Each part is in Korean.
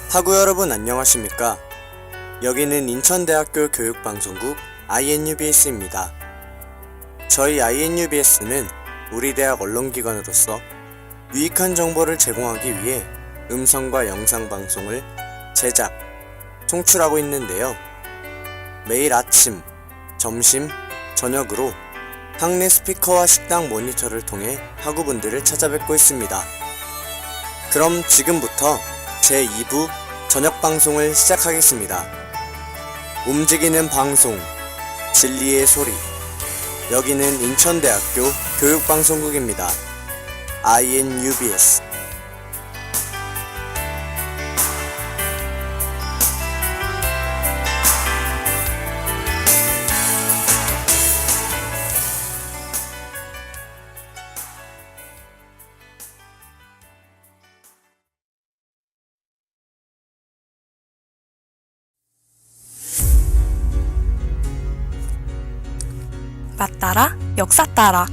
하구 여러분 안녕하십니까? 여기는 인천대학교 교육방송국 INUBS입니다. 저희 INUBS는 우리 대학 언론기관으로서 유익한 정보를 제공하기 위해 음성과 영상 방송을 제작, 송출하고 있는데요. 매일 아침, 점심, 저녁으로 학내 스피커와 식당 모니터를 통해 학우분들을 찾아뵙고 있습니다. 그럼 지금부터 제2부 저녁 방송을 시작하겠습니다. 움직이는 방송, 진리의 소리. 여기는 인천대학교 교육방송국입니다. INUBS. 맛 따라 역사 따라.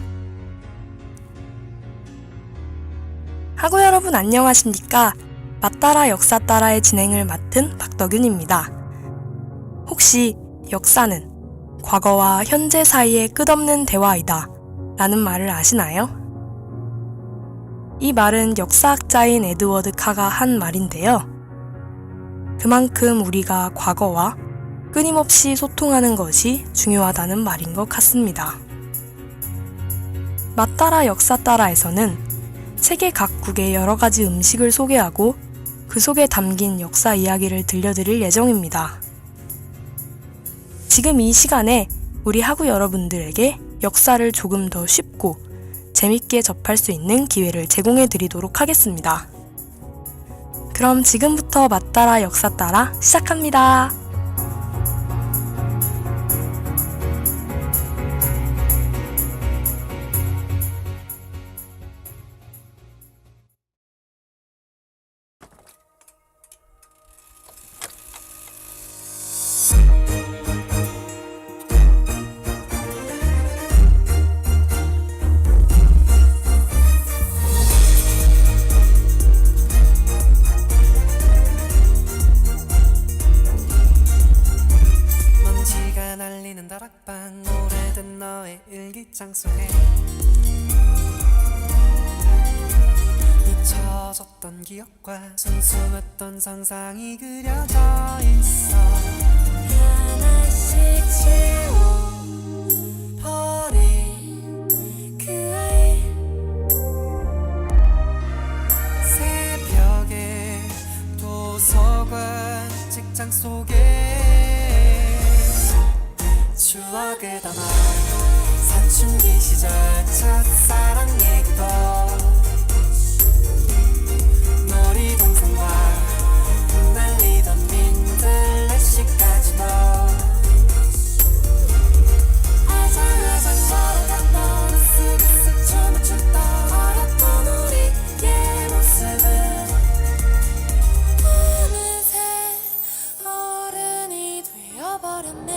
하구 여러분 안녕하십니까? 맛 따라 역사 따라의 진행을 맡은 박덕윤입니다. 혹시 역사는 과거와 현재 사이의 끝없는 대화이다 라는 말을 아시나요? 이 말은 역사학자인 에드워드 카가 한 말인데요. 그만큼 우리가 과거와 끊임없이 소통하는 것이 중요하다는 말인 것 같습니다. 맛 따라 역사 따라에서는 세계 각국의 여러 가지 음식을 소개하고 그 속에 담긴 역사 이야기를 들려드릴 예정입니다. 지금 이 시간에 우리 하구 여러분들에게 역사를 조금 더 쉽고 재밌게 접할 수 있는 기회를 제공해 드리도록 하겠습니다. 그럼 지금부터 맛 따라 역사 따라 시작합니다. 다락방 오래된 너의 일기장 속에 잊혀졌던 기억과 순수했던 상상이 그려져 있어. 하나씩 지워버린 그 아이, 새벽에 도서관 책장 속에 추억을 담아 사춘기 시절 첫사랑 얘기도 놀이동산과 흩날리던 민들레씨까지도 아장아장 걸어갔던 으쓱으쓱 춤을 추던 어렸던 우리의 모습은 어느새 어른이 되어버렸네.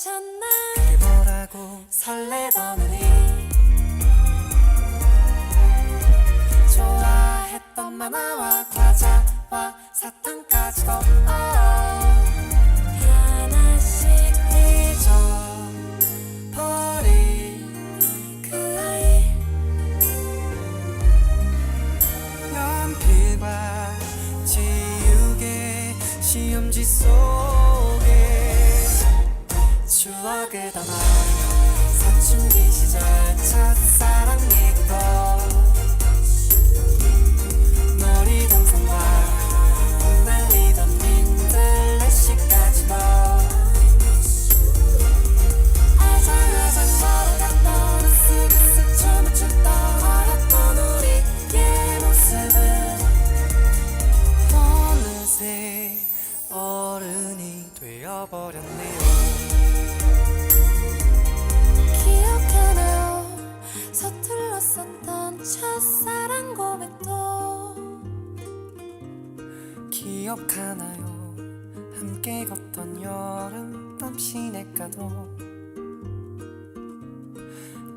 그게 뭐라고 설레던 우리, 좋아했던 만화와 과자와 사탕까지도 하나씩 잊어버린 그 아이, 연필과 지우개 시험지 속에 추억을 담아 사춘기 시절 첫사랑 얘기도 놀이동산과 흩날리던 민들레씨까지도 아장아장 걸어갔던 으쓱으쓱 춤을 추던 어렸던 우리의 모습은 어느새 어른이 되어버렸네요. 서툴렀었던 첫사랑 고백도 기억하나요? 함께 걷던 여름밤 시냇가도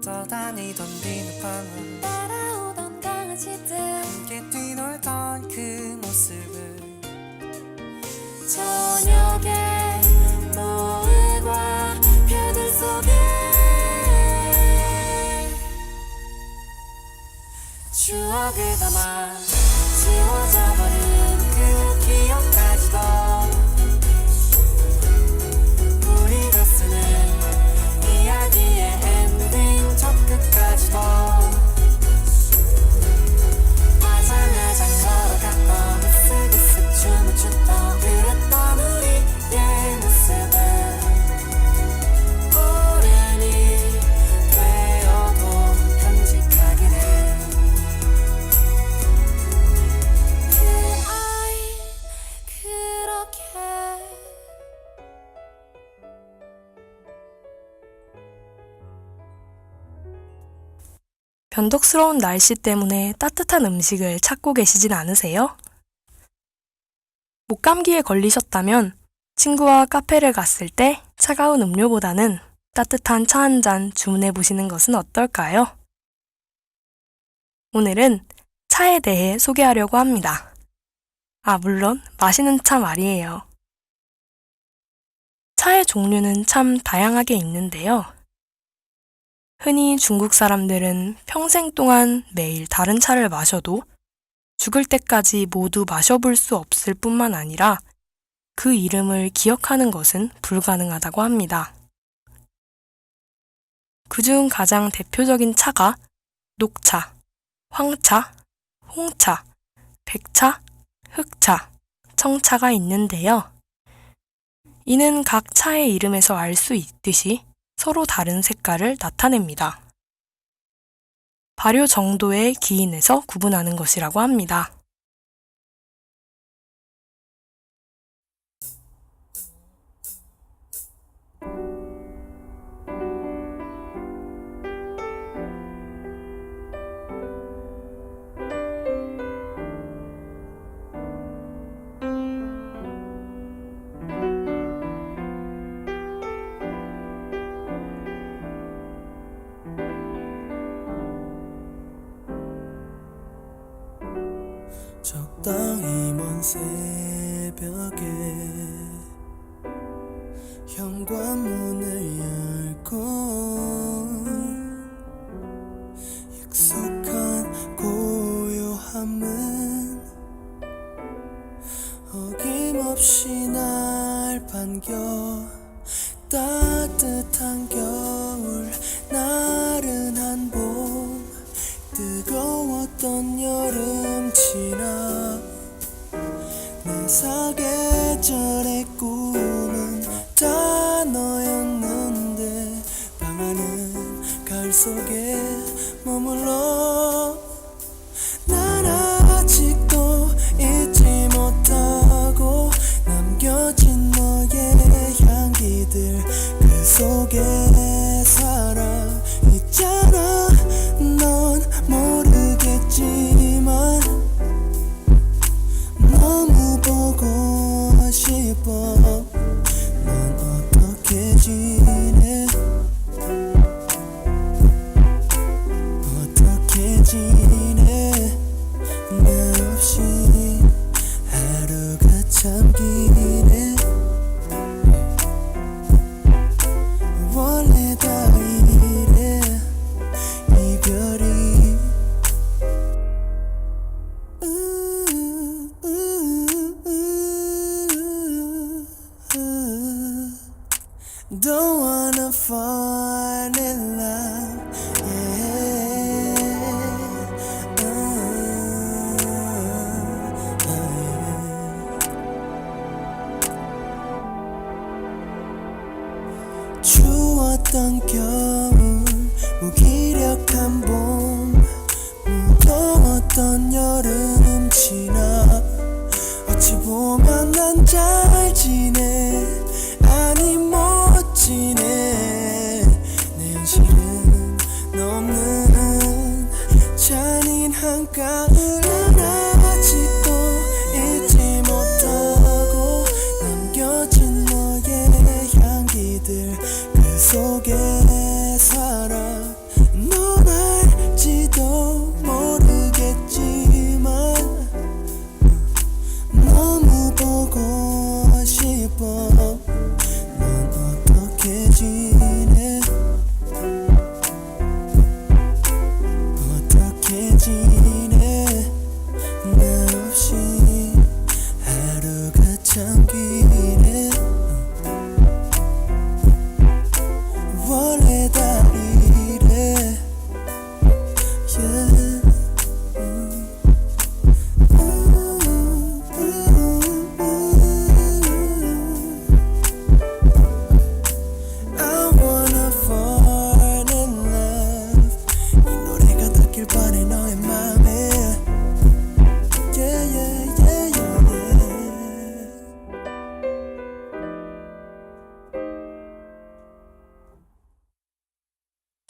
떠다니던 비눗방울 따라오던 강을 함께 뛰놀던 그 모습을 저녁에 노을과 별들 속에 추억을 담아 지워져 버린 그 기억까지도 우리가 쓰는 이야기의 엔딩 첫 끝까지도 아장아장 걸어갔던 으쓱으쓱 춤을 췄던 그랬던 우리의 모습을 오랜이 되어도 간직하기를 그 아이 그렇게 변덕스러운 날씨 때문에 따뜻한 음식을 찾고 계시진 않으세요? 목감기에 걸리셨다면 친구와 카페를 갔을 때 차가운 음료보다는 따뜻한 차 한 잔 주문해 보시는 것은 어떨까요? 오늘은 차에 대해 소개하려고 합니다. 물론 마시는 차 말이에요. 차의 종류는 참 다양하게 있는데요. 흔히 중국 사람들은 평생 동안 매일 다른 차를 마셔도 죽을 때까지 모두 마셔볼 수 없을 뿐만 아니라 그 이름을 기억하는 것은 불가능하다고 합니다. 그중 가장 대표적인 차가 녹차, 황차, 홍차, 백차, 흑차, 청차가 있는데요. 이는 각 차의 이름에서 알 수 있듯이 서로 다른 색깔을 나타냅니다. 발효 정도의 기인에서 구분하는 것이라고 합니다. 적당히 먼 새벽에 현관문을 열고 익숙한 고요함은 어김없이 날 반겨 따뜻한 겨울 나른한 봄 뜨거웠던 여름 지나 내 사계절의 꿈은 다 너였는데 방안은 가을 속에 머물러 난 아직도 잊지 못하고 남겨진 너의 향기들 그 속에 살아 있잖아 넌 모르겠지만 너무 보고 싶어 넌 어떻게 지내 어떻게 지내 나 없이 하루가 참 기네 원래 다 이래 이별이 Don't wanna fall in love, 추웠던 겨울, 무기력한 봄, 무더웠던 여름 지나 어찌 보면 난 잘 지내 아니 못 지내 내 현실은 너 없는 잔인한 가을은 아직도 잊지 못하고 남겨진 너의 향기들 그 속에 살아 넌 알지도 모르겠지 yeah. I wanna fall in love. 이 노래가 닿길 바래 너의 맘에. Yeah, yeah, yeah, yeah.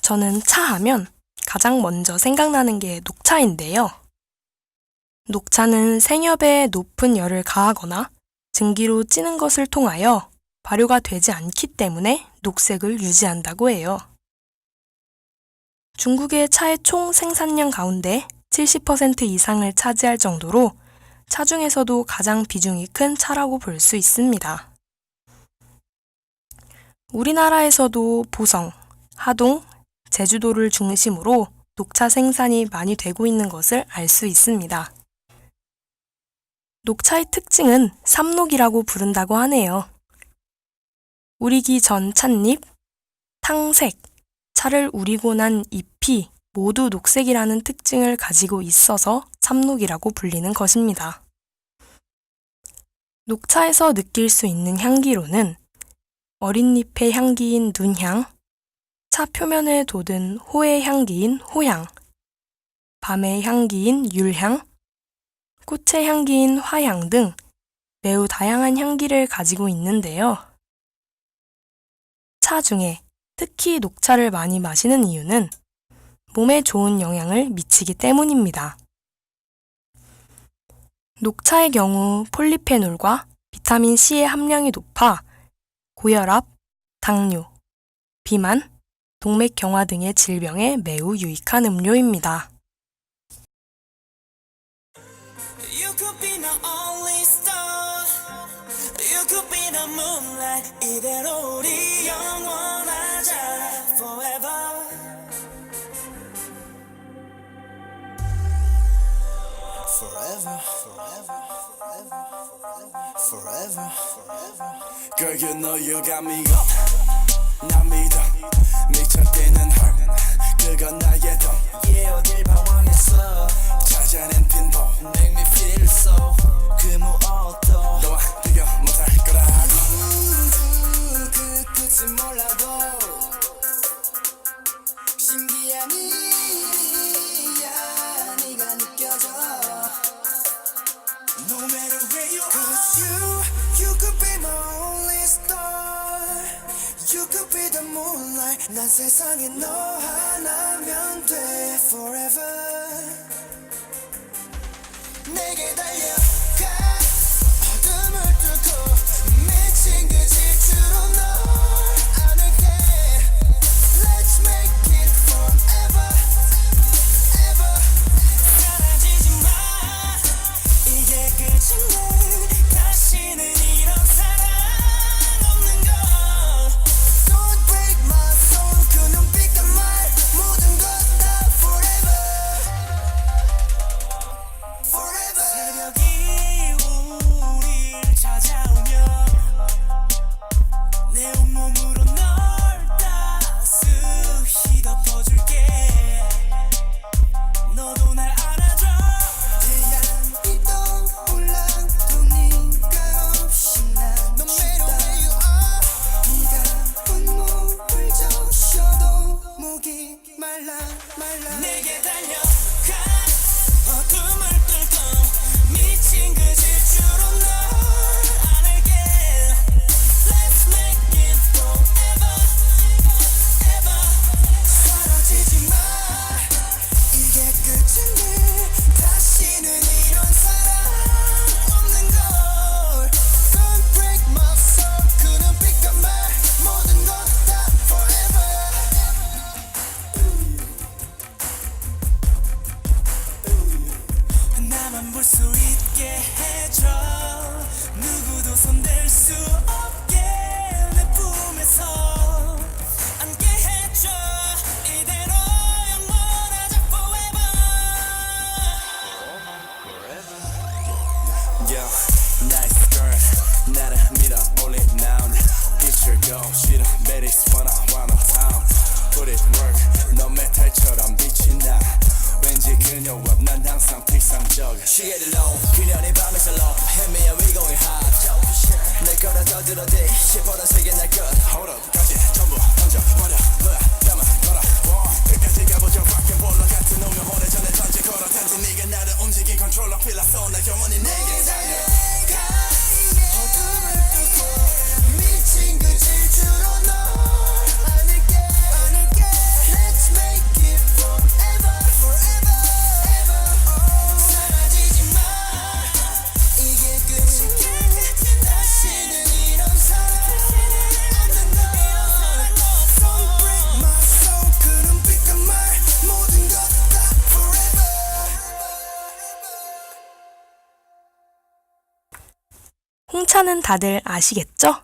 저는 차 하면 가장 먼저 생각나는 게 녹차인데요. 녹차는 생엽에 높은 열을 가하거나 증기로 찌는 것을 통하여 발효가 되지 않기 때문에 녹색을 유지한다고 해요. 중국의 차의 총 생산량 가운데 70% 이상을 차지할 정도로 차 중에서도 가장 비중이 큰 차라고 볼 수 있습니다. 우리나라에서도 보성, 하동, 제주도를 중심으로 녹차 생산이 많이 되고 있는 것을 알 수 있습니다. 녹차의 특징은 삼녹이라고 부른다고 하네요. 우리기 전 찻잎, 탕색, 차를 우리고 난 잎이 모두 녹색이라는 특징을 가지고 있어서 삼녹이라고 불리는 것입니다. 녹차에서 느낄 수 있는 향기로는 어린 잎의 향기인 눈향, 차 표면에 돋은 호의 향기인 호향, 밤의 향기인 율향, 꽃의 향기인 화향 등 매우 다양한 향기를 가지고 있는데요. 차 중에 특히 녹차를 많이 마시는 이유는 몸에 좋은 영향을 미치기 때문입니다. 녹차의 경우 폴리페놀과 비타민 C의 함량이 높아 고혈압, 당뇨, 비만, 동맥경화 등의 질병에 매우 유익한 음료입니다. You could be my only star. You could be the moonlight. 이대로 우리 영원하자 forever. Forever, forever, forever, forever, forever. Girl, you know you got me up. 나 믿어. 미쳐 뛰는 heart. 그건 나의 돈. Yeah, 어딜 방황했어. 찾아낸 빈도. Make me feel so. 그 무엇도 너와 비교 못할 거라고. 그 끝은 몰라도 신기한 일이야. 네가 느껴져. No matter where you are. 'Cause you could be my only star. You could be the moonlight. 난 세상에 너 하나면 돼 forever. 내게 달려가. 어둠을 뚫고 미친 그 질주로 널 안을게. Let's make it forever, ever. 사라지지 마. 이게 끝인데 다시는 이런 사랑 없는 걸. Don't break my soul. 그 눈빛과 말 모든 것 다 forever, forever. 새벽이 우릴 찾아오면 내 온몸으로 널 따스히 덮어줄게. 너도 날 안아줘. 태양빛도 올라도 네가 없이 난 No matter where you are. 네가 온몸을 적셔도 목이 말라. 내게 달려가. 어둠을 뚫고 미친 그 질주로 널 안을게. Let's make it forever, ever. 사라지지 마. 이게 끝인데 다시는 이런 사랑 없는 걸. Don't break my soul. 그 눈빛과 말 모든 것 다 forever. 나만 볼 수 있게 해줘. 누구도 손댈 수 없게 내 품에서 안게 해줘. 이대로 영원하자 forever. Yo, nice girl. 나를 밀어 올린 now. 비추고 싫어 매일 wanna town. Put it work. 너 메탈처럼 빛이 나. get it on 그녀의 밤에 살로 헤매야 we going hard 내 거라 더 들어대 시보다 세게 날것 Hold up 까지 전부 던져버려 담아 걸어 끝까지 가보자 rock and roller 같은 놈의 오래전에 던질 거라 단지 네가 나를 움직인 컨트롤러 필라서 나 영원히 내게 달려 어둠을 뚫고 미친 그 질주로 너 안을게 Let's make it forever forever ever 사라지지 마 이게 끝이야 다시는 이런 사랑 안 된다 Don't break my soul 그 눈빛과 말 모든 것 다 forever 홍차는 다들 아시겠죠?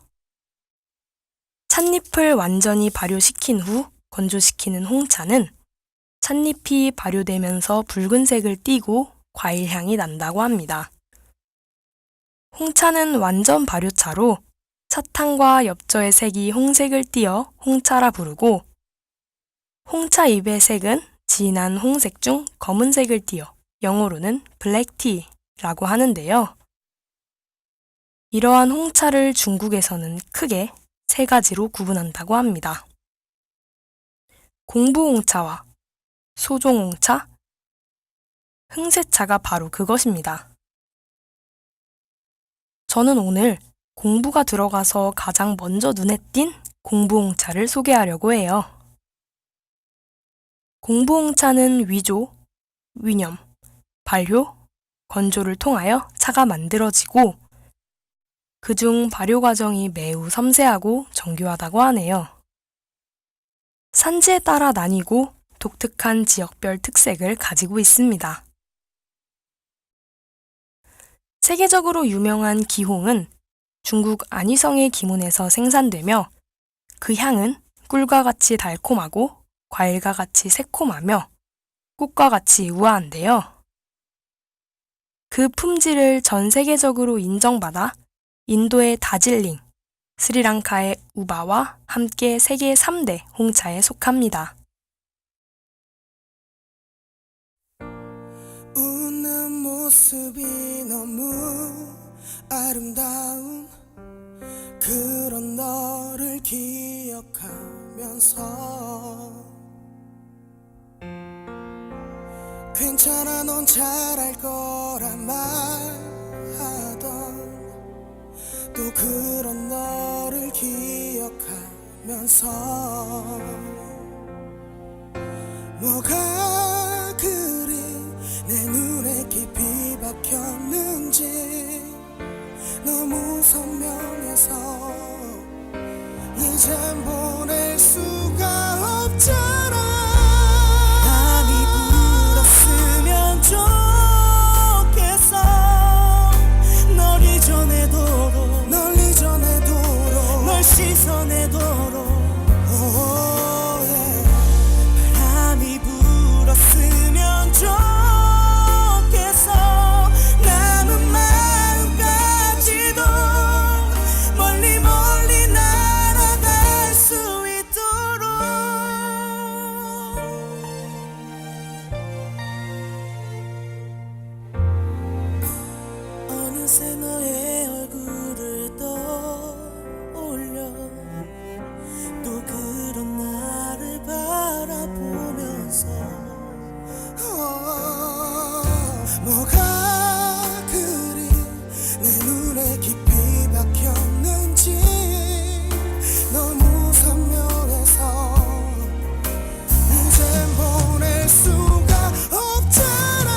찻잎을 완전히 발효시킨 후 건조시키는 홍차는 찻잎이 발효되면서 붉은색을 띠고 과일 향이 난다고 합니다. 홍차는 완전 발효차로 차탕과 엽저의 색이 홍색을 띠어 홍차라 부르고 홍차 잎의 색은 진한 홍색 중 검은색을 띠어 영어로는 블랙티라고 하는데요. 이러한 홍차를 중국에서는 크게 세 가지로 구분한다고 합니다. 공부홍차와 소종홍차, 흥세차가 바로 그것입니다. 저는 오늘 공부가 들어가서 가장 먼저 눈에 띈 공부홍차를 소개하려고 해요. 공부홍차는 위조, 위념, 발효, 건조를 통하여 차가 만들어지고 그중 발효 과정이 매우 섬세하고 정교하다고 하네요. 산지에 따라 나뉘고 독특한 지역별 특색을 가지고 있습니다. 세계적으로 유명한 기홍은 중국 안희성의 기문에서 생산되며 그 향은 꿀과 같이 달콤하고 과일과 같이 새콤하며 꽃과 같이 우아한데요. 그 품질을 전 세계적으로 인정받아 인도의 다질링, 스리랑카의 우바와 함께 세계 3대 홍차에 속합니다. 웃는 모습이 너무 아름다운 그런 너를 기억하면서 괜찮아 넌 잘할 거란 말하던 또 그런 너를 기억하면서 뭐가 그리 내 눈에 깊이 박혔는지 너무 선명해서 이젠 보낼 수가 없잖아 밤이 불었으면 좋겠어 널 이전에도록 널 씻어내도록 바람이 불었으면 좋겠어 남은 마음까지도 멀리 멀리 날아갈 수 있도록 어느새 너의 얼굴을 떠올려 또 그런 나를 바라보면서 뭐가 그리 내 눈에 깊이 박혔는지 너무 선명해서 이젠 보낼 수가 없잖아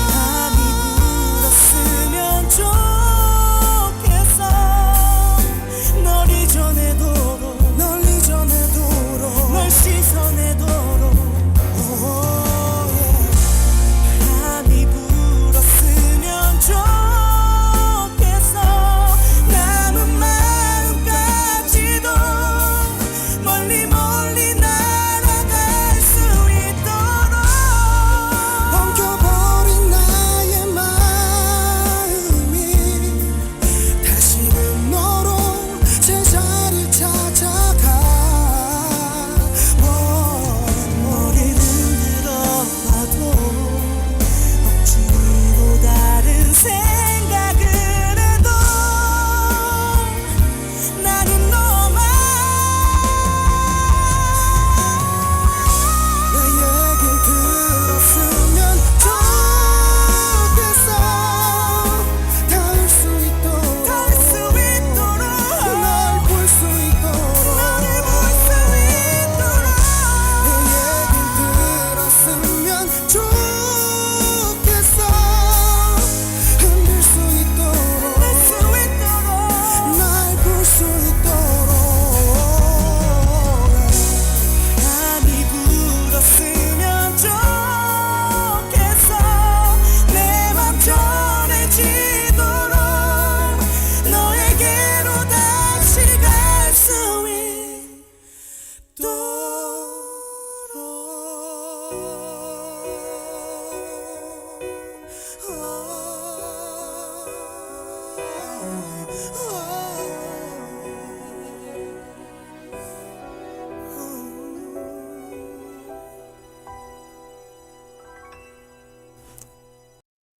밤이 불었으면 좋겠어 널 이전에도록 널 씻어내도록 바람이 불었으면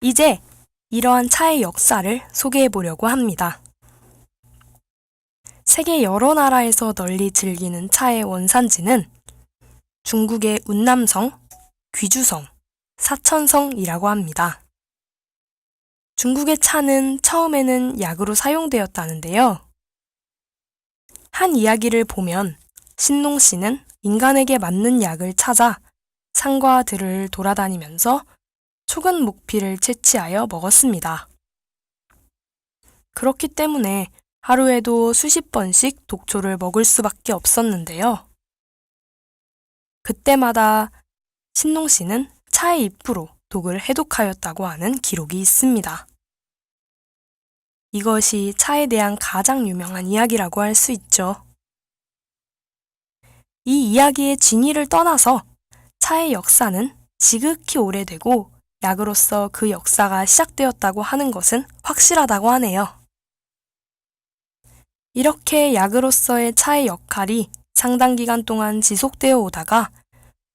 이제 이러한 차의 역사를 소개해 보려고 합니다. 세계 여러 나라에서 널리 즐기는 차의 원산지는 중국의 운남성, 귀주성, 사천성이라고 합니다. 중국의 차는 처음에는 약으로 사용되었다는데요. 한 이야기를 보면 신농 씨는 인간에게 맞는 약을 찾아 산과 들을 돌아다니면서 촉은 목피를 채취하여 먹었습니다. 그렇기 때문에 하루에도 수십 번씩 독초를 먹을 수밖에 없었는데요. 그때마다 신농 씨는 차의 잎으로 독을 해독하였다고 하는 기록이 있습니다. 이것이 차에 대한 가장 유명한 이야기라고 할 수 있죠. 이 이야기의 진위를 떠나서 차의 역사는 지극히 오래되고 약으로서 그 역사가 시작되었다고 하는 것은 확실하다고 하네요. 이렇게 약으로서의 차의 역할이 상당 기간 동안 지속되어 오다가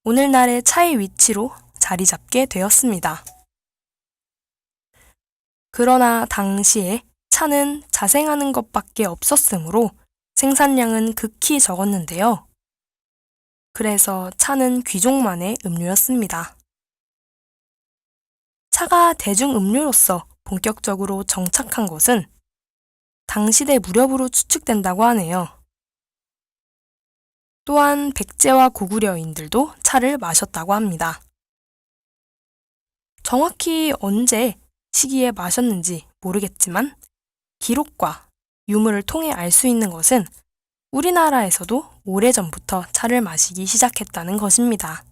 오늘날의 차의 위치로 자리 잡게 되었습니다. 그러나 당시에 차는 자생하는 것밖에 없었으므로 생산량은 극히 적었는데요. 그래서 차는 귀족만의 음료였습니다. 차가 대중음료로서 본격적으로 정착한 것은 당시대 무렵으로 추측된다고 하네요. 또한 백제와 고구려 여인들도 차를 마셨다고 합니다. 정확히 언제 시기에 마셨는지 모르겠지만 기록과 유물을 통해 알 수 있는 것은 우리나라에서도 오래전부터 차를 마시기 시작했다는 것입니다.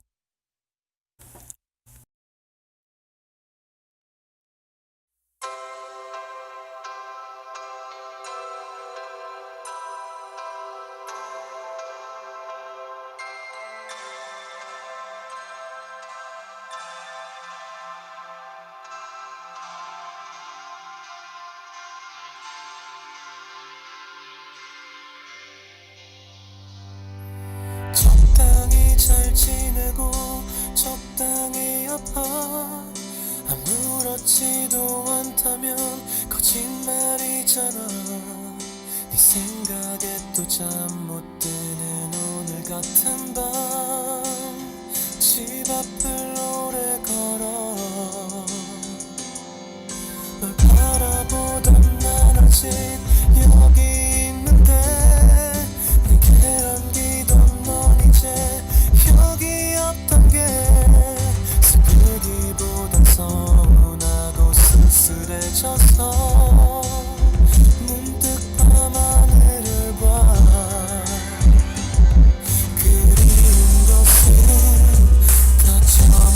적당히 잘 지내고 적당히 아파 아무렇지도 않다면 거짓말이잖아. 네 생각에 또 잠 못 드는 오늘 같은 밤 집 앞을 오래 걸어 널 바라보던 난 아직 여기 있는데 내게 안기던 넌 이제 여기 없던 게 슬프기보단 서운하고 쓸쓸해져서 문득 밤하늘을 봐. 그리운 것은 다 처음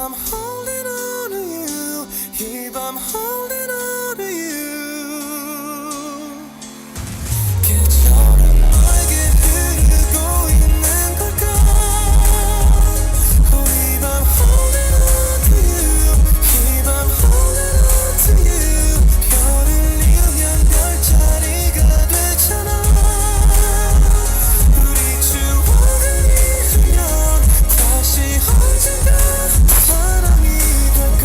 I'm holding on to you, if I'm holding on to you. 계절은 너에게 흐르고 있는 걸까? Oh, if I'm holding on to you, if I'm holding on to you. 별을 이루면 별자리가 되잖아. 우리 추억을 잊으면 다시 언젠가 사랑이 될까?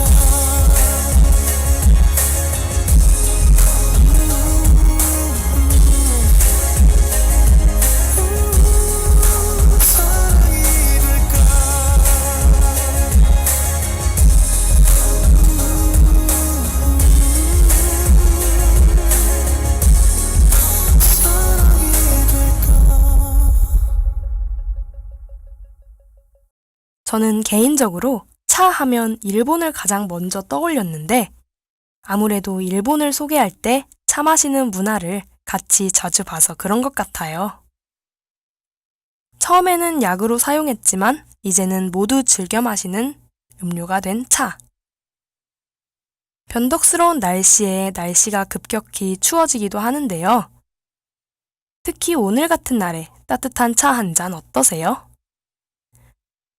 사랑이 될까? 사랑이 될까? 저는 개인적으로 차 하면 일본을 가장 먼저 떠올렸는데 아무래도 일본을 소개할 때 차 마시는 문화를 같이 자주 봐서 그런 것 같아요. 처음에는 약으로 사용했지만 이제는 모두 즐겨 마시는 음료가 된 차. 변덕스러운 날씨에 날씨가 급격히 추워지기도 하는데요. 특히 오늘 같은 날에 따뜻한 차 한 잔 어떠세요?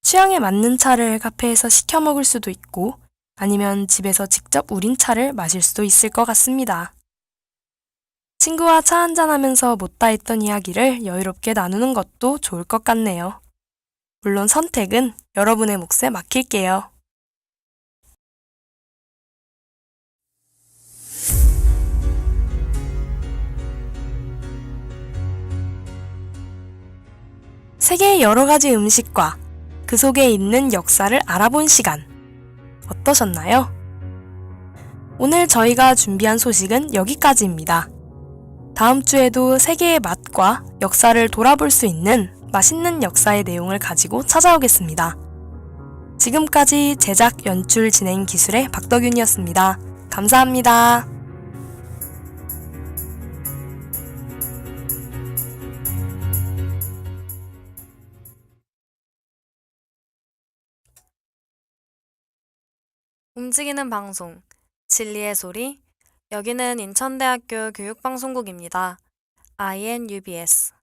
취향에 맞는 차를 카페에서 시켜 먹을 수도 있고 아니면 집에서 직접 우린 차를 마실 수도 있을 것 같습니다. 친구와 차 한잔 하면서 못다 했던 이야기를 여유롭게 나누는 것도 좋을 것 같네요. 물론 선택은 여러분의 몫에 맡길게요. 세계의 여러 가지 음식과 그 속에 있는 역사를 알아본 시간. 어떠셨나요? 오늘 저희가 준비한 소식은 여기까지입니다. 다음 주에도 세계의 맛과 역사를 돌아볼 수 있는 맛있는 역사의 내용을 가지고 찾아오겠습니다. 지금까지 제작, 연출, 진행 기술의 박덕윤이었습니다. 감사합니다. 움직이는 방송, 진리의 소리, 여기는 인천대학교 교육방송국입니다. INUBS